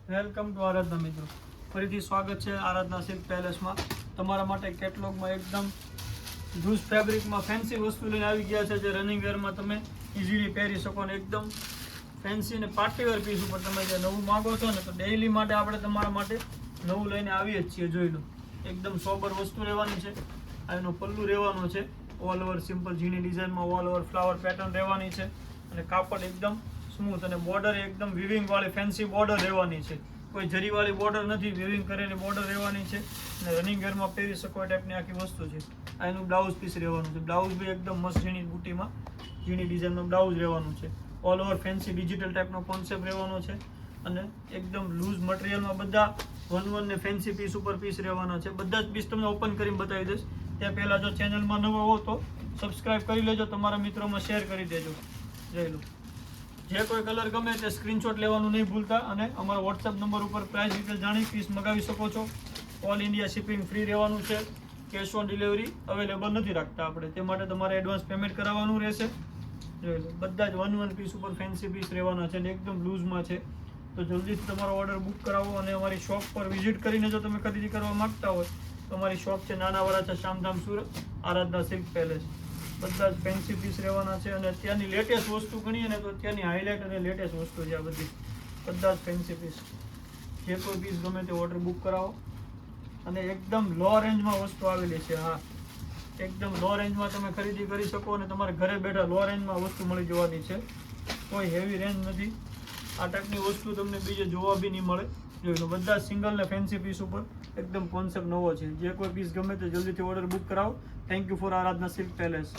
Welcome to આરાધના મિત્રો, ફરીથી સ્વાગત છે આરાધના સિલ્ક પેલેસમાં. તમારા માટે કેટલોગમાં એકદમ લૂઝ ફેબ્રિકમાં ફેન્સી વસ્તુ લઈને આવી ગયા છે, જે રનિંગ વેરમાં તમે ઇઝીલી પહેરી શકો ને એકદમ ફેન્સી ને પાર્ટીવેર પીસ ઉપર તમે જે નવું માગો છો ને, તો ડેઇલી માટે આપણે તમારા માટે નવું લઈને આવીએ જ છીએ. જોઈ લો, એકદમ સોબર વસ્તુ રહેવાની છે. આ એનો પલ્લુ રહેવાનો છે, ઓલ ઓવર સિમ્પલ ઝીણી ડિઝાઇનમાં ઓલ ઓવર ફ્લાવર પેટર્ન રહેવાની છે, અને કાપડ એકદમ સ્મૂથ અને બોર્ડર એકદમ વિવિંગ વાળી ફેન્સી બોર્ડર રહેવાની છે. કોઈ જરી વાળી બોર્ડર નથી, વિવિંગ કરેલી બોર્ડર રહેવાની છે અને રનિંગ વેરમાં પહેરી શકો એ ટાઈપની આખી વસ્તુ છે. આ એનું બ્લાઉઝ પીસ રહેવાનું છે. બ્લાઉઝ બી એકદમ મસ્ત ઝીણી બુટીમાં ઝીણી ડિઝાઇનનું બ્લાઉઝ રહેવાનું છે. ઓલ ઓવર ફેન્સી ડિજિટલ ટાઈપનો કોન્સેપ્ટ રહેવાનો છે અને એકદમ લૂઝ મટીરિયલમાં બધા વન ને ફેન્સી પીસ ઉપર પીસ રહેવાના છે. બધા જ પીસ તમને ઓપન કરીને બતાવી દઈશ. ત્યાં પહેલાં જો ચેનલમાં નવા હો તો સબસ્ક્રાઈબ કરી લેજો, તમારા મિત્રોમાં શેર કરી દેજો. જોઈ લો, જે કોઈ કલર ગમે તે સ્ક્રીનશોટ લેવાનું નહીં ભૂલતા, અને અમારો વોટ્સઅપ નંબર ઉપર પ્રાઇસ ડિટેલ જાણી પીસ મગાવી શકો છો. ઓલ ઇન્ડિયા શિપિંગ ફ્રી રહેવાનું છે. કેશ ઓન ડિલિવરી અવેલેબલ નથી રાખતા આપણે, તે માટે તમારે એડવાન્સ પેમેન્ટ કરાવવાનું રહેશે. જોઈ લો, બધા જ વન પીસ ઉપર ફેન્સી પીસ રહેવાના છે અને એકદમ લૂઝમાં છે. તો જલ્દીથી તમારો ઓર્ડર બુક કરાવો અને અમારી શોપ પર વિઝિટ કરીને જો તમે ખરીદી કરવા માગતા હોય તો અમારી શોપ છે નાના વરાછા શામધામ સુરત, આરાધના સિલ્ક પેલેસ. બધા જ ફેન્સી પીસ રહેવાના છે અને ત્યાંની લેટેસ્ટ વસ્તુ ગણીએ ને તો ત્યાંની હાઇલાઇટ અને લેટેસ્ટ વસ્તુ છે આ બધી. બધા જ ફેન્સી પીસ, જે કોઈ પીસ ગમે તે ઓર્ડર બુક કરાવો. અને એકદમ લો રેન્જમાં વસ્તુ આવેલી છે. હા, એકદમ લો રેન્જમાં તમે ખરીદી કરી શકો અને તમારે ઘરે બેઠા લો રેન્જમાં વસ્તુ મળી જવાની છે. કોઈ હેવી રેન્જ નથી. આ ટાઈપની વસ્તુ તમને બીજે જોવા બી નહીં મળે. જોઈ લો, બધા સિંગલ ને ફેન્સી પીસ ઉપર એકદમ કોન્સેપ્ટ નવો છે. જે કોઈ પીસ ગમે તે જલ્દીથી ઓર્ડર બુક કરાવો. Thank you for Aradhana silk palace.